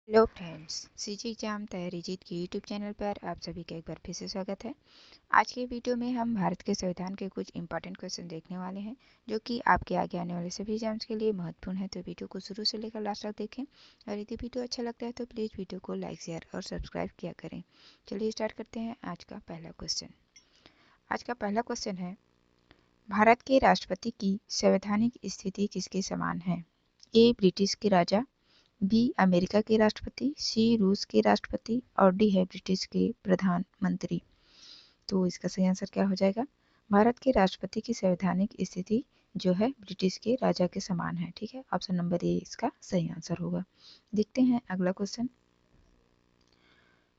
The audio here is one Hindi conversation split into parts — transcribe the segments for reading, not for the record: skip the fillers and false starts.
हेलो फ्रेंड्स, सीजी एग्जाम तैयारी जीत की यूट्यूब चैनल पर आप सभी का एक बार फिर से स्वागत है। आज के वीडियो में हम भारत के संविधान के कुछ इंपॉर्टेंट क्वेश्चन देखने वाले हैं जो कि आपके आगे आने वाले सभी एग्जाम्स के लिए महत्वपूर्ण है। तो वीडियो को शुरू से लेकर लास्ट तक देखें और यदि वीडियो अच्छा लगता है तो प्लीज़ वीडियो को लाइक, शेयर और सब्सक्राइब किया करें। चलिए स्टार्ट करते हैं आज का पहला क्वेश्चन। आज का पहला क्वेश्चन है, भारत के राष्ट्रपति की संवैधानिक स्थिति किसके समान है? ए ब्रिटिश के राजा, बी अमेरिका के राष्ट्रपति, सी रूस के राष्ट्रपति और डी है ब्रिटिश के प्रधानमंत्री। तो इसका सही आंसर क्या हो जाएगा? भारत के राष्ट्रपति की संवैधानिक स्थिति जो है ब्रिटिश के राजा के समान है। ठीक है, ऑप्शन नंबर ए इसका सही आंसर होगा। देखते हैं अगला क्वेश्चन।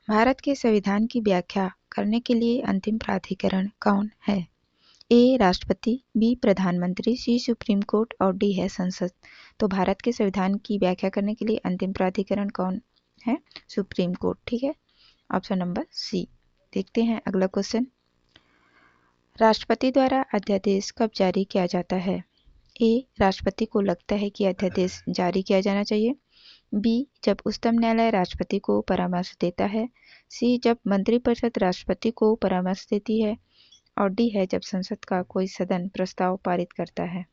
भारत के संविधान की व्याख्या करने के लिए अंतिम प्राधिकरण कौन है? ए राष्ट्रपति, बी प्रधानमंत्री, सी सुप्रीम कोर्ट और डी है संसद। तो भारत के संविधान की व्याख्या करने के लिए अंतिम प्राधिकरण कौन है? Supreme court. ठीक है, ऑप्शन नंबर सी। देखते हैं अगला क्वेश्चन। राष्ट्रपति द्वारा अध्यादेश कब जारी किया जाता है? ए राष्ट्रपति को लगता है कि अध्यादेश जारी किया जाना चाहिए, बी जब उच्चतम न्यायालय राष्ट्रपति को परामर्श देता है, सी जब मंत्रिपरिषद राष्ट्रपति को परामर्श देती है और डी है जब संसद का कोई सदन प्रस्ताव पारित करता है।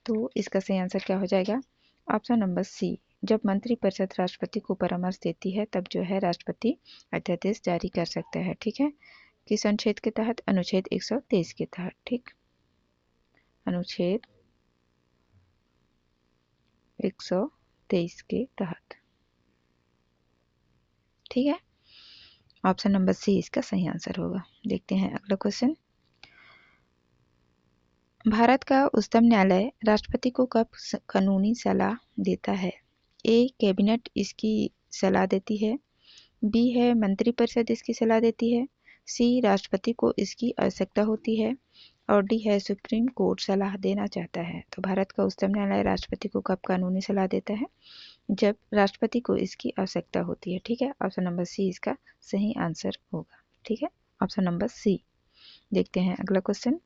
तो इसका सही आंसर क्या हो जाएगा? ऑप्शन नंबर सी, जब मंत्रिपरिषद राष्ट्रपति को परामर्श देती है तब जो है राष्ट्रपति अध्यादेश जारी कर सकता है। ठीक है, किस अनुच्छेद के तहत? अनुच्छेद 123 के तहत। ठीक, अनुच्छेद 123 के तहत। ठीक है, ऑप्शन नंबर सी इसका सही आंसर होगा। देखते हैं अगला क्वेश्चन। भारत का उच्चतम न्यायालय राष्ट्रपति को कब कानूनी सलाह देता है? ए कैबिनेट इसकी सलाह देती है, बी है मंत्रिपरिषद इसकी सलाह देती है, सी राष्ट्रपति को इसकी आवश्यकता होती है और डी है सुप्रीम कोर्ट सलाह देना चाहता है। तो भारत का उच्चतम न्यायालय राष्ट्रपति को कब कानूनी सलाह देता है? जब राष्ट्रपति को इसकी आवश्यकता होती है। ठीक है, ऑप्शन नंबर सी इसका सही आंसर होगा। ठीक है, ऑप्शन नंबर सी। देखते हैं अगला क्वेश्चन।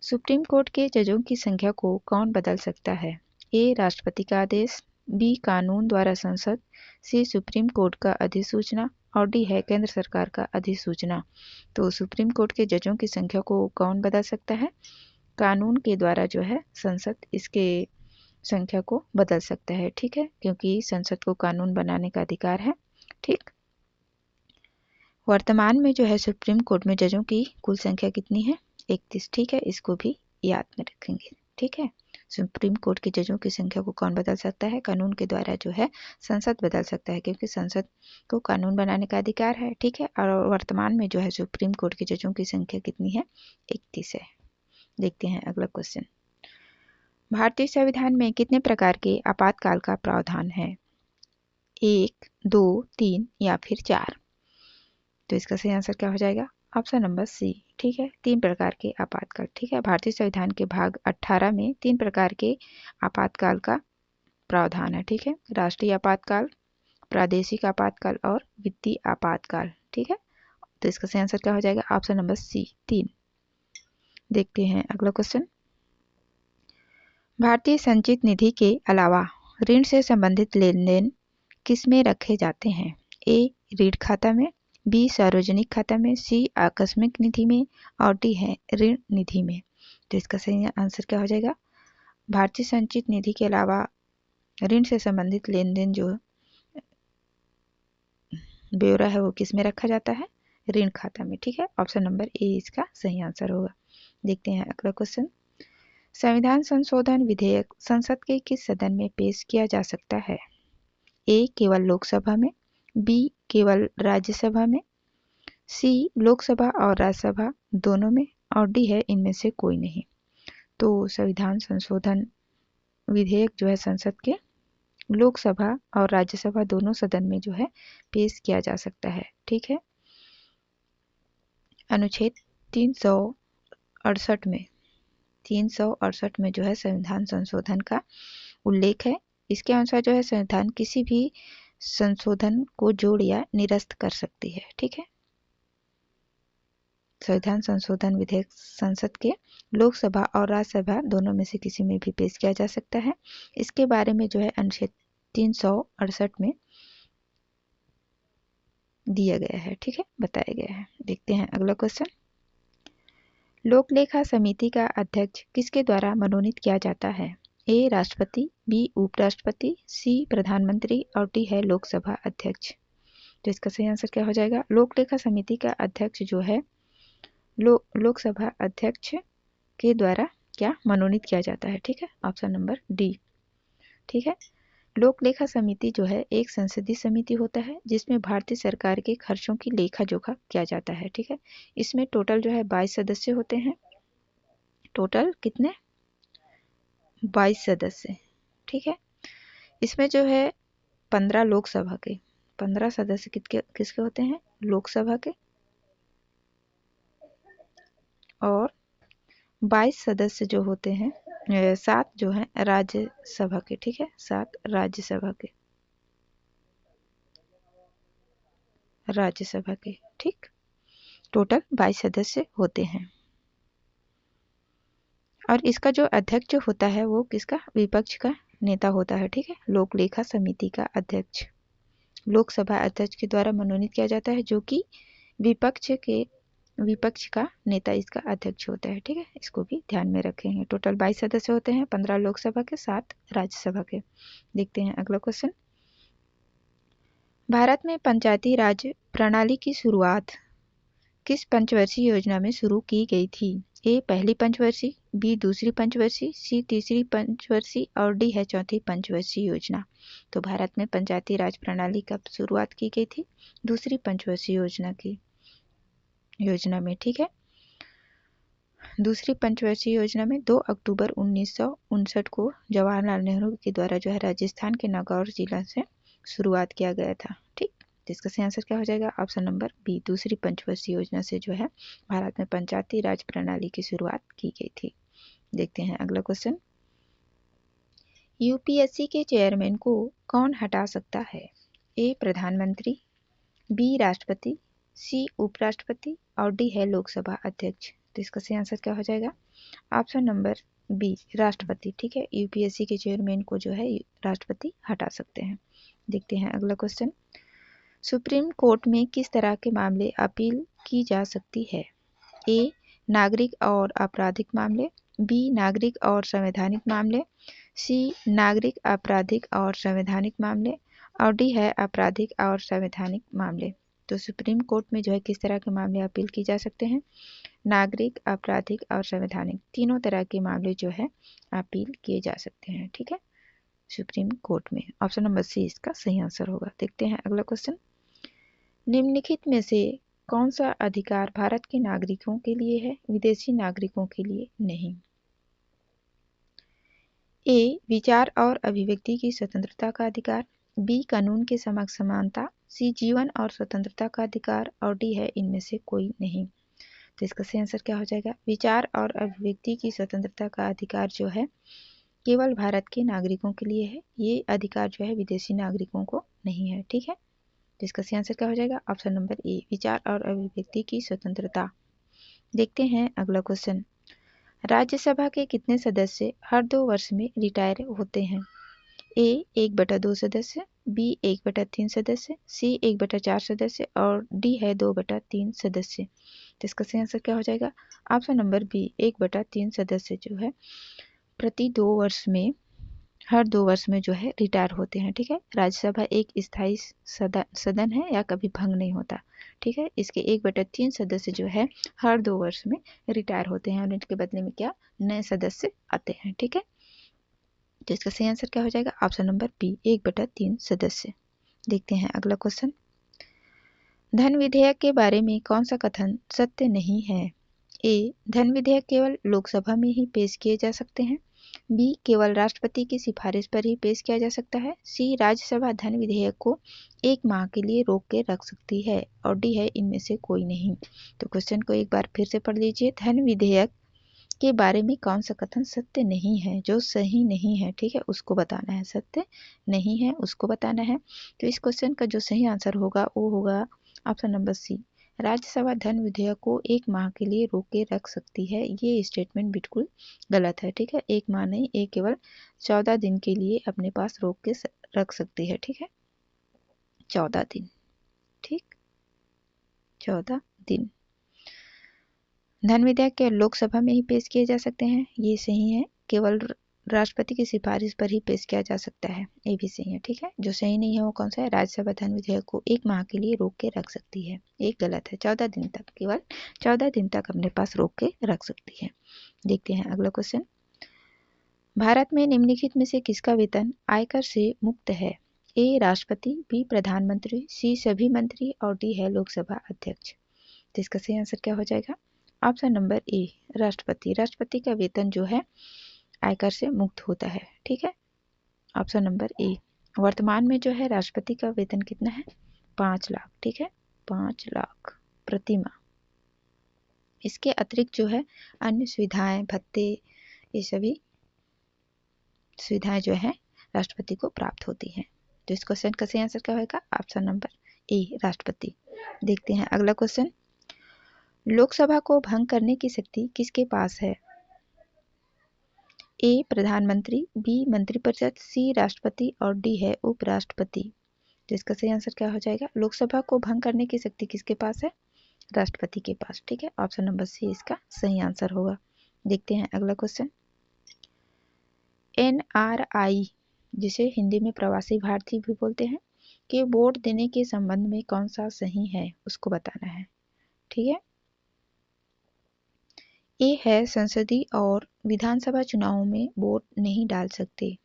सुप्रीम कोर्ट के जजों की संख्या को कौन बदल सकता है? ए राष्ट्रपति का आदेश, बी कानून द्वारा संसद, सी सुप्रीम कोर्ट का अधिसूचना और डी है केंद्र सरकार का अधिसूचना। तो सुप्रीम कोर्ट के जजों की संख्या को कौन बदल सकता है? कानून के द्वारा जो है संसद इसके संख्या को बदल सकता है। ठीक है, क्योंकि संसद को कानून बनाने का अधिकार है। ठीक, वर्तमान में जो है सुप्रीम कोर्ट में जजों की कुल संख्या कितनी है? 31। ठीक है, इसको भी याद में रखेंगे। ठीक है, सुप्रीम कोर्ट के जजों की संख्या को कौन बदल सकता है? कानून के द्वारा जो है संसद बदल सकता है, क्योंकि संसद को कानून बनाने का अधिकार है। ठीक है, और वर्तमान में जो है सुप्रीम कोर्ट के जजों की संख्या कितनी है? 31 है। देखते हैं अगला क्वेश्चन। भारतीय संविधान में कितने प्रकार के आपातकाल का प्रावधान है? 1, 2, 3 या फिर 4? तो इसका सही आंसर क्या हो जाएगा? Option number C. ठीक है, 3 प्रकार के आपातकाल। ठीक है, भारतीय संविधान के भाग 18 में 3 प्रकार के आपातकाल का प्रावधान है। ठीक है, राष्ट्रीय आपातकाल, प्रादेशिक आपातकाल और वित्तीय आपातकाल। ठीक है, तो इसका सही आंसर क्या हो जाएगा? Option number C, 3। देखते हैं अगला क्वेश्चन। भारतीय संचित निधि के अलावा ऋण से संबंधित लेन देन किस में रखे जाते हैं? ए ऋण खाता में, बी सार्वजनिक खाता में, सी आकस्मिक निधि में और डी है ऋण निधि में। तो इसका सही आंसर क्या हो जाएगा? भारतीय संचित निधि के अलावा ऋण से संबंधित लेन देन जो ब्यौरा है वो किस में रखा जाता है? ऋण खाता में। ठीक है, ऑप्शन नंबर ए इसका सही आंसर होगा। देखते हैं अगला क्वेश्चन। संविधान संशोधन विधेयक संसद के किस सदन में पेश किया जा सकता है? ए केवल लोकसभा में, बी केवल राज्यसभा में, सी लोकसभा और राज्यसभा दोनों में और डी है इनमें से कोई नहीं। तो संविधान संशोधन विधेयक जो है संसद के लोकसभा और राज्यसभा दोनों सदन में जो है पेश किया जा सकता है। ठीक है, अनुच्छेद 368 में जो है संविधान संशोधन का उल्लेख है। इसके अनुसार जो है संविधान किसी भी संशोधन को जोड़ या निरस्त कर सकती है। ठीक है, संविधान संशोधन विधेयक संसद के लोकसभा और राज्यसभा दोनों में से किसी में भी पेश किया जा सकता है। इसके बारे में जो है अनुच्छेद 368 में दिया गया है, ठीक है, बताया गया है। देखते हैं अगला क्वेश्चन। लोक लेखा समिति का अध्यक्ष किसके द्वारा मनोनीत किया जाता है? ए राष्ट्रपति, बी उपराष्ट्रपति, सी प्रधानमंत्री और डी है लोकसभा अध्यक्ष। तो इसका सही आंसर क्या हो जाएगा? लोक लेखा समिति का अध्यक्ष जो है लोकसभा अध्यक्ष के द्वारा क्या मनोनीत किया जाता है, ठीक है, ऑप्शन नंबर डी, ठीक है। लोक लेखा समिति जो है एक संसदीय समिति होता है जिसमें भारतीय सरकार के खर्चों की लेखा जोखा किया जाता है, ठीक है। इसमें टोटल जो है 22 सदस्य होते हैं। टोटल कितने? 22 सदस्य, ठीक है। इसमें जो है 15 लोकसभा के, 15 सदस्य किसके होते हैं? लोकसभा के, और 22 सदस्य जो होते हैं 7 जो हैं राज्यसभा के, ठीक है, 7 राज्यसभा के, ठीक। टोटल 22 सदस्य होते हैं। और इसका जो अध्यक्ष होता है वो किसका? विपक्ष का नेता होता है, ठीक है। लोक लेखा समिति का अध्यक्ष लोकसभा अध्यक्ष के द्वारा मनोनीत किया जाता है, जो कि विपक्ष का नेता इसका अध्यक्ष होता है, ठीक है। इसको भी ध्यान में रखेंगे। टोटल 22 सदस्य होते हैं, 15 लोकसभा के, 7 राज्यसभा के। देखते हैं अगला क्वेश्चन। भारत में पंचायती राज प्रणाली की शुरुआत किस पंचवर्षीय योजना में शुरू की गई थी? ए पहली पंचवर्षीय, बी दूसरी पंचवर्षीय, सी तीसरी पंचवर्षीय और डी है चौथी पंचवर्षीय योजना। तो भारत में पंचायती राज प्रणाली कब शुरुआत की गई थी? दूसरी पंचवर्षीय योजना में, ठीक है। दूसरी पंचवर्षीय योजना में 2 अक्टूबर 1959 को जवाहरलाल नेहरू के द्वारा जो है राजस्थान के नागौर जिला से शुरुआत किया गया था, ठीक। तो इसका सही आंसर क्या हो जाएगा? ऑप्शन नंबर बी, दूसरी पंचवर्षीय योजना से जो है भारत में पंचायती राज प्रणाली की शुरुआत की गई थी। देखते हैं अगला क्वेश्चन। यूपीएससी के चेयरमैन को कौन हटा सकता है? ए प्रधानमंत्री, बी राष्ट्रपति, सी उपराष्ट्रपति और डी है लोकसभा अध्यक्ष। तो इसका सही आंसर क्या हो जाएगा? ऑप्शन नंबर बी, राष्ट्रपति, ठीक है। यूपीएससी के चेयरमैन को जो है राष्ट्रपति हटा सकते हैं। देखते हैं अगला क्वेश्चन। सुप्रीम कोर्ट में किस तरह के मामले अपील की जा सकती है? ए नागरिक और आपराधिक मामले, बी नागरिक और संवैधानिक मामले, सी नागरिक आपराधिक और संवैधानिक मामले और डी है आपराधिक और संवैधानिक मामले। तो सुप्रीम कोर्ट में जो है किस तरह के मामले अपील की जा सकते हैं? नागरिक, आपराधिक और संवैधानिक, तीनों तरह के मामले जो है अपील किए जा सकते हैं, ठीक है, सुप्रीम कोर्ट में। ऑप्शन नंबर सी इसका सही आंसर होगा। देखते हैं अगला क्वेश्चन। निम्नलिखित में से कौन सा अधिकार भारत के नागरिकों के लिए है, विदेशी नागरिकों के लिए नहीं? ए विचार और अभिव्यक्ति की स्वतंत्रता का अधिकार, बी कानून के समक्ष समानता, सी जीवन और स्वतंत्रता का अधिकार और डी है इनमें से कोई नहीं। तो इसका सही आंसर क्या हो जाएगा? विचार और अभिव्यक्ति की स्वतंत्रता का अधिकार जो है केवल भारत के नागरिकों के लिए है, ये अधिकार जो है विदेशी नागरिकों को नहीं है, ठीक है। तो इसका सही आंसर क्या हो जाएगा? ऑप्शन नंबर ए, विचार और अभिव्यक्ति की स्वतंत्रता। देखते हैं अगला क्वेश्चन। राज्यसभा के कितने सदस्य हर 2 वर्ष में रिटायर होते हैं? ए 1/2 सदस्य, बी 1/3 सदस्य, सी 1/4 सदस्य और डी है 2/3 सदस्य। तो इसका सही आंसर क्या हो जाएगा? ऑप्शन नंबर बी, 1/3 सदस्य जो है प्रति 2 वर्ष में, हर 2 वर्ष में जो है रिटायर होते हैं, ठीक है। राज्यसभा एक स्थायी सदन है या कभी भंग नहीं होता, ठीक है। इसके 1/3 सदस्य जो है हर 2 वर्ष में रिटायर होते हैं और इनके बदले में क्या नए सदस्य आते हैं, ठीक है। तो इसका सही आंसर क्या हो जाएगा? ऑप्शन नंबर बी, 1/3 सदस्य। देखते हैं अगला क्वेश्चन। धन विधेयक के बारे में कौन सा कथन सत्य नहीं है? ए धन विधेयक केवल लोकसभा में ही पेश किए जा सकते हैं, बी केवल राष्ट्रपति की सिफारिश पर ही पेश किया जा सकता है, सी राज्यसभा धन विधेयक को 1 माह के लिए रोक के रख सकती है और डी है इनमें से कोई नहीं। तो क्वेश्चन को एक बार फिर से पढ़ लीजिए। धन विधेयक के बारे में कौन सा कथन सत्य नहीं है, जो सही नहीं है, ठीक है, उसको बताना है। सत्य नहीं है उसको बताना है। तो इस क्वेश्चन का जो सही आंसर होगा वो होगा ऑप्शन नंबर सी, राज्यसभा धन विधेयक को 1 माह के लिए रोक के रख सकती है। ये स्टेटमेंट बिल्कुल गलत है, ठीक है। 1 माह नहीं, ये केवल 14 दिन के लिए अपने पास रोक के रख सकती है, ठीक है, 14 दिन, ठीक। 14 दिन। धन विधेयक केवल लोकसभा में ही पेश किए जा सकते हैं, ये सही है। केवल राष्ट्रपति की सिफारिश पर ही पेश किया जा सकता है, ये भी सही है। ठीक है, जो सही नहीं है वो कौन सा है? राज्यसभा धन विधेयक को 1 माह के लिए रोक के रख सकती है, ये गलत है। 14 दिन तक, केवल 14 दिन तक अपने पास रोक के रख सकती है। देखते हैं अगला क्वेश्चन। भारत में निम्नलिखित में से किसका वेतन आयकर से मुक्त है? ए राष्ट्रपति, बी प्रधानमंत्री, सी सभी मंत्री और डी है लोकसभा अध्यक्ष। तो इसका सही आंसर क्या हो जाएगा? ऑप्शन नंबर ए राष्ट्रपति। राष्ट्रपति का वेतन जो है आयकर से मुक्त होता है। ठीक है, ऑप्शन नंबर ए। वर्तमान में जो है राष्ट्रपति का वेतन कितना है? 5 लाख। ठीक है, 5 लाख प्रति माह। इसके अतिरिक्त जो है अन्य सुविधाएं, भत्ते, ये सभी सुविधाएं जो है राष्ट्रपति को प्राप्त होती हैं। तो इस क्वेश्चन का सही आंसर क्या होगा? ऑप्शन नंबर ए राष्ट्रपति। देखते हैं अगला क्वेश्चन। लोकसभा को भंग करने की शक्ति किसके पास है? ए प्रधानमंत्री, बी मंत्रिपरिषद, सी राष्ट्रपति और डी है उपराष्ट्रपति। तो इसका सही आंसर क्या हो जाएगा? लोकसभा को भंग करने की शक्ति किसके पास है? राष्ट्रपति के पास। ठीक है, ऑप्शन नंबर सी इसका सही आंसर होगा। देखते हैं अगला क्वेश्चन। NRI, जिसे हिंदी में प्रवासी भारतीय भी बोलते हैं, कि वोट देने के संबंध में कौन सा सही है उसको बताना है। ठीक है, ए है संसदीय और विधानसभा चुनावों में वोट नहीं डाल सकते,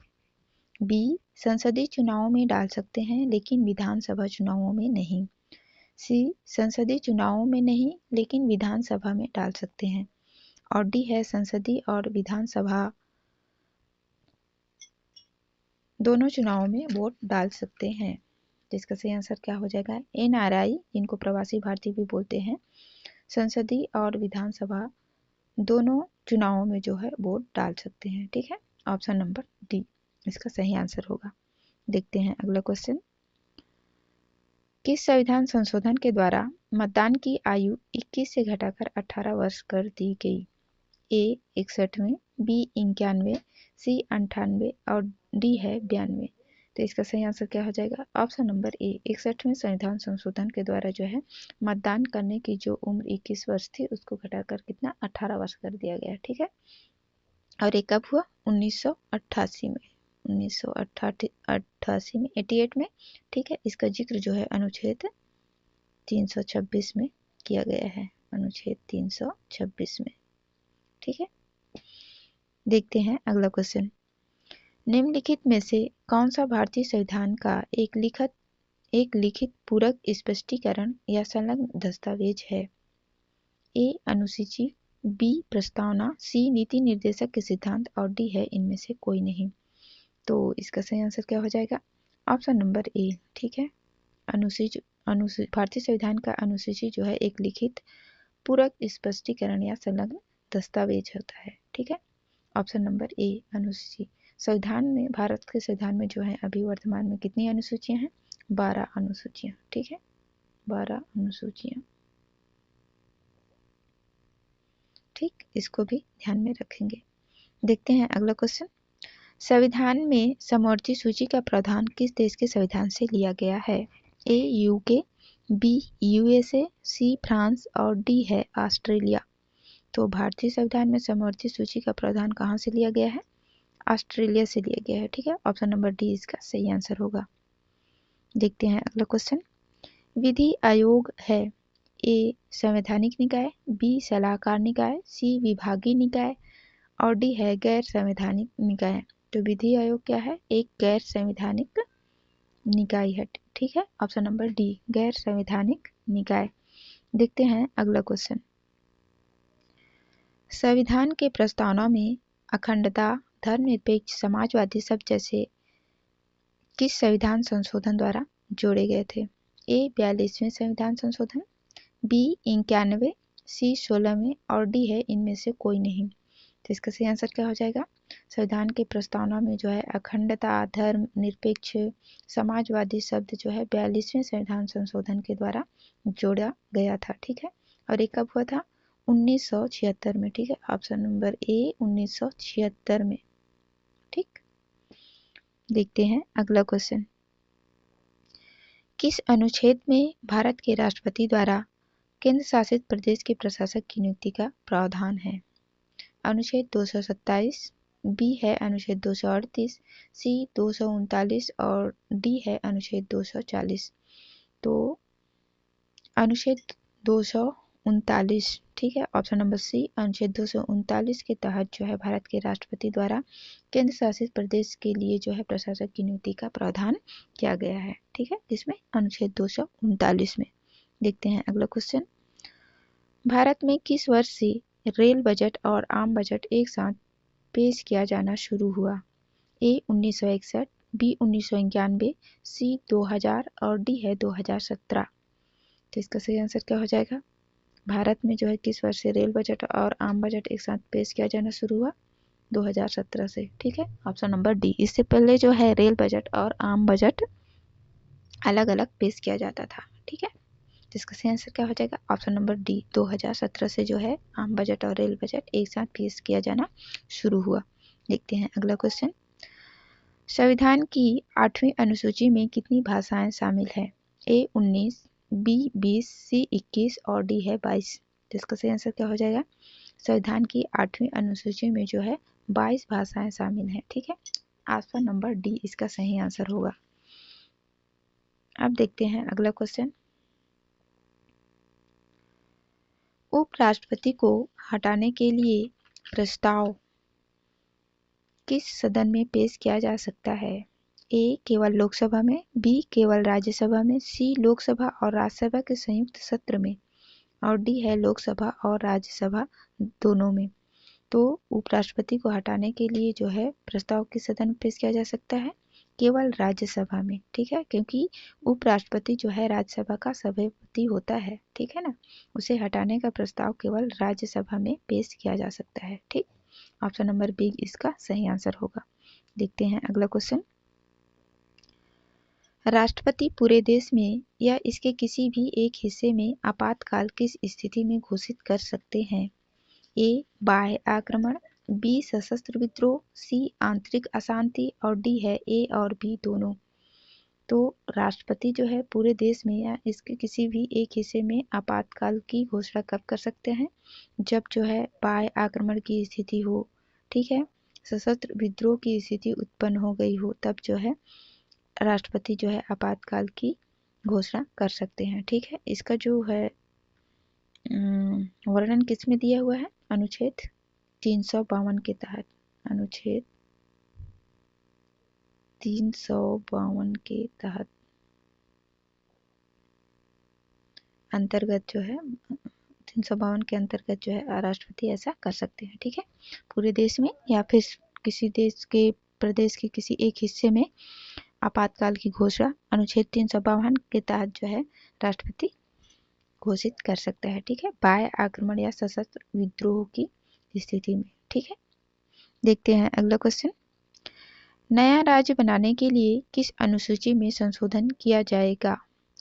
बी संसदीय चुनावों में डाल सकते हैं लेकिन विधानसभा चुनावों में नहीं, सी संसदीय चुनावों में नहीं लेकिन विधानसभा में डाल सकते हैं, और डी है संसदीय और विधानसभा दोनों चुनावों में वोट डाल सकते हैं। जिसका सही आंसर क्या हो जाएगा? NRI, जिनको प्रवासी भारतीय भी बोलते हैं, संसदीय और विधानसभा दोनों चुनावों में जो है वोट डाल सकते हैं। ठीक है, ऑप्शन नंबर डी इसका सही आंसर होगा। देखते हैं अगला क्वेश्चन। किस संविधान संशोधन के द्वारा मतदान की आयु 21 से घटाकर 18 वर्ष कर दी गई? ए 61वें, बी 91, सी 98 और डी है 92। तो इसका सही आंसर क्या हो जाएगा? ऑप्शन नंबर ए 61वें संविधान संशोधन के द्वारा जो है मतदान करने की जो उम्र 21 वर्ष थी उसको घटाकर कितना 18 वर्ष कर दिया गया। ठीक है, और ये कब हुआ? 1988 में, 1988 में, 88 में। ठीक है, इसका जिक्र जो है अनुच्छेद 326 में किया गया है, अनुच्छेद 326 में। ठीक है, देखते हैं अगला क्वेश्चन। निम्नलिखित में से कौन सा भारतीय संविधान का एक लिखित पूरक स्पष्टीकरण या संलग्न दस्तावेज है? ए अनुसूची, बी प्रस्तावना, सी नीति निर्देशक के सिद्धांत और डी है इनमें से कोई नहीं। तो इसका सही आंसर क्या हो जाएगा? Option number A. ठीक है, भारतीय संविधान का अनुसूची जो है एक लिखित पूरक स्पष्टीकरण या संलग्न दस्तावेज होता है। ठीक है, ऑप्शन नंबर ए अनुसूची। संविधान में, भारत के संविधान में जो है अभी वर्तमान में कितनी अनुसूचियां हैं? 12 अनुसूचियां। ठीक है, 12 अनुसूचियां। ठीक, इसको भी ध्यान में रखेंगे। देखते हैं अगला क्वेश्चन। संविधान में समवर्ती सूची का प्रावधान किस देश के संविधान से लिया गया है? A UK, B USA, C France और डी है ऑस्ट्रेलिया। तो भारतीय संविधान में समवर्ती सूची का प्रावधान कहाँ से लिया गया है? ऑस्ट्रेलिया से लिया गया है। ठीक है, ऑप्शन नंबर डी इसका सही आंसर होगा। देखते हैं अगला क्वेश्चन। विधि आयोग है ए संवैधानिक निकाय, बी सलाहकार निकाय, सी विभागीय निकाय और डी है गैर संवैधानिक निकाय। तो विधि आयोग क्या है? एक गैर संवैधानिक निकाय है। ठीक है, ऑप्शन नंबर डी गैर संवैधानिक निकाय। देखते हैं अगला क्वेश्चन। संविधान के प्रस्तावना में अखंडता, धर्मनिरपेक्ष, समाजवादी शब्द जैसे किस संविधान संशोधन द्वारा जोड़े गए थे? ए 42वें संविधान संशोधन, बी 91, सी 16वें और डी है इनमें से कोई नहीं। तो इसका सही आंसर क्या हो जाएगा? संविधान के प्रस्तावना में जो है अखंडता, धर्म निरपेक्ष, समाजवादी शब्द जो है 42वें संविधान संशोधन के द्वारा जोड़ा गया था। ठीक है, और ये कब हुआ था? 1976 में। ठीक है, ऑप्शन नंबर ए 1976 में। ठीक, देखते हैं अगला क्वेश्चन। किस अनुच्छेद में भारत के राष्ट्रपति द्वारा केंद्र शासित प्रदेश के प्रशासक की नियुक्ति का प्रावधान है? अनुच्छेद 227, बी है अनुच्छेद 238, सी 239 और डी है अनुच्छेद 240। तो अनुच्छेद 239, ठीक है, ऑप्शन नंबर सी अनुच्छेद 239 के तहत जो है भारत के राष्ट्रपति द्वारा केंद्र शासित प्रदेश के लिए जो है प्रशासक की नियुक्ति का प्रावधान किया गया है, ठीक है, इसमें अनुच्छेद 239 में। देखते हैं अगला क्वेश्चन। भारत में किस वर्ष से रेल बजट और आम बजट एक साथ पेश किया जाना शुरू हुआ? ए 1961, बी 1991, सी 2000 और डी है 2017। तो इसका सही आंसर क्या हो जाएगा? भारत में जो है किस वर्ष से रेल बजट और आम बजट एक साथ पेश किया जाना शुरू हुआ? 2017 से, ठीक है, ऑप्शन नंबर डी। इससे पहले जो है रेल बजट और आम बजट अलग अलग पेश किया जाता था, ठीक है, जिसका सही आंसर क्या हो जाएगा? ऑप्शन नंबर डी, 2017 से जो है आम बजट और रेल बजट एक साथ पेश किया जाना शुरू हुआ। देखते हैं अगला क्वेश्चन। संविधान की 8वीं अनुसूची में कितनी भाषाएं शामिल है? ए 19, बी 20, सी 21 और डी है 22। जिसका सही आंसर क्या हो जाएगा? संविधान की 8वीं अनुसूची में जो है 22 भाषाएं शामिल हैं, ठीक है, ऑप्शन नंबर डी इसका सही आंसर होगा। अब देखते हैं अगला क्वेश्चन। उपराष्ट्रपति को हटाने के लिए प्रस्ताव किस सदन में पेश किया जा सकता है? ए केवल लोकसभा में, बी केवल राज्यसभा में, सी लोकसभा और राज्यसभा के संयुक्त सत्र में और डी है लोकसभा और राज्यसभा दोनों में। तो उपराष्ट्रपति को हटाने के लिए जो है प्रस्ताव किस सदन में पेश किया जा सकता है? केवल राज्यसभा में, ठीक है, क्योंकि उपराष्ट्रपति जो है राज्यसभा का सभापति होता है, ठीक है ना, उसे हटाने का प्रस्ताव केवल राज्यसभा में पेश किया जा सकता है, ठीक, ऑप्शन नंबर बी इसका सही आंसर होगा। देखते हैं अगला क्वेश्चन। राष्ट्रपति पूरे देश में या इसके किसी भी एक हिस्से में आपातकाल किस स्थिति में घोषित कर सकते हैं? ए बाह्य आक्रमण, बी सशस्त्र विद्रोह, सी आंतरिक अशांति और डी है ए और बी दोनों। तो राष्ट्रपति जो है पूरे देश में या इसके किसी भी एक हिस्से में आपातकाल की घोषणा कब कर सकते हैं? जब जो है बाह्य आक्रमण की स्थिति हो, ठीक है, सशस्त्र विद्रोह की स्थिति उत्पन्न हो गई हो, तब जो है राष्ट्रपति जो है आपातकाल की घोषणा कर सकते हैं, ठीक है। इसका जो है वर्णन किस में दिया हुआ है? अनुच्छेद 352 के तहत, अनुच्छेद 352 के तहत अंतर्गत जो है 352 के अंतर्गत जो है राष्ट्रपति ऐसा कर सकते हैं, ठीक है, पूरे देश में या फिर किसी देश के प्रदेश के किसी एक हिस्से में आपातकाल की घोषणा अनुच्छेद 352 के तहत जो है राष्ट्रपति घोषित कर सकता है, ठीक है, बाह्य आक्रमण या सशस्त्र विद्रोह की स्थिति में, ठीक है। देखते हैं अगला क्वेश्चन। नया राज्य बनाने के लिए किस अनुसूची में संशोधन किया जाएगा?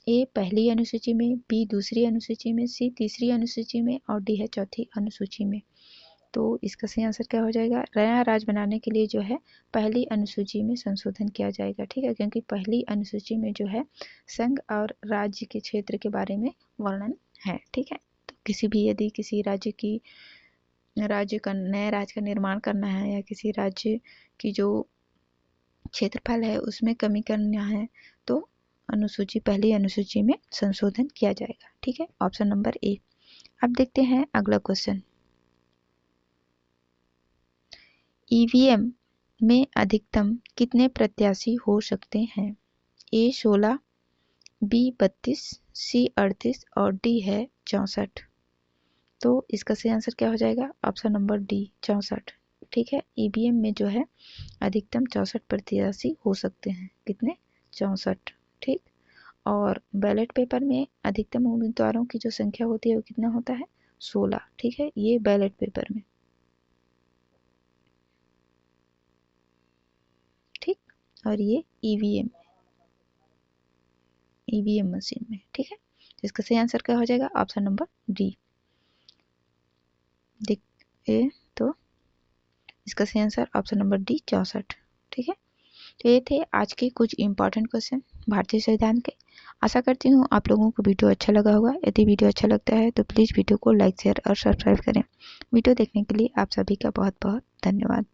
ए पहली अनुसूची में, बी दूसरी अनुसूची में, सी तीसरी अनुसूची में और डी है चौथी अनुसूची में। तो इसका सही आंसर क्या हो जाएगा? नया राज्य बनाने के लिए जो है पहली अनुसूची में संशोधन किया जाएगा, ठीक है, क्योंकि पहली अनुसूची में जो है संघ और राज्य के क्षेत्र के बारे में वर्णन है, ठीक है। तो किसी भी यदि किसी राज्य का नए राज्य का निर्माण करना है या किसी राज्य की जो क्षेत्रफल है उसमें कमी करना है तो पहली अनुसूची में संशोधन किया जाएगा, ठीक है, ऑप्शन नंबर ए। अब देखते हैं अगला क्वेश्चन। ईवीएम में अधिकतम कितने प्रत्याशी हो सकते हैं? ए 16, बी 32, सी 38 और डी है 64। तो इसका सही आंसर क्या हो जाएगा? ऑप्शन नंबर डी 64, ठीक है। ईवीएम में जो है अधिकतम 64 प्रत्याशी हो सकते हैं, कितने? 64, ठीक। और बैलेट पेपर में अधिकतम उम्मीदवारों की जो संख्या होती है वो कितना होता है? 16, ठीक है, ये बैलेट पेपर में, ठीक, और ये ईवीएम मशीन में, ठीक है। इसका सही आंसर क्या हो जाएगा? Option number D. देखिए तो इसका सही आंसर ऑप्शन नंबर डी 64, ठीक है। तो ये थे आज के कुछ इंपॉर्टेंट क्वेश्चन भारतीय संविधान के। आशा करती हूँ आप लोगों को वीडियो अच्छा लगा होगा। यदि वीडियो अच्छा लगता है तो प्लीज़ वीडियो को लाइक शेयर और सब्सक्राइब करें। वीडियो देखने के लिए आप सभी का बहुत बहुत धन्यवाद।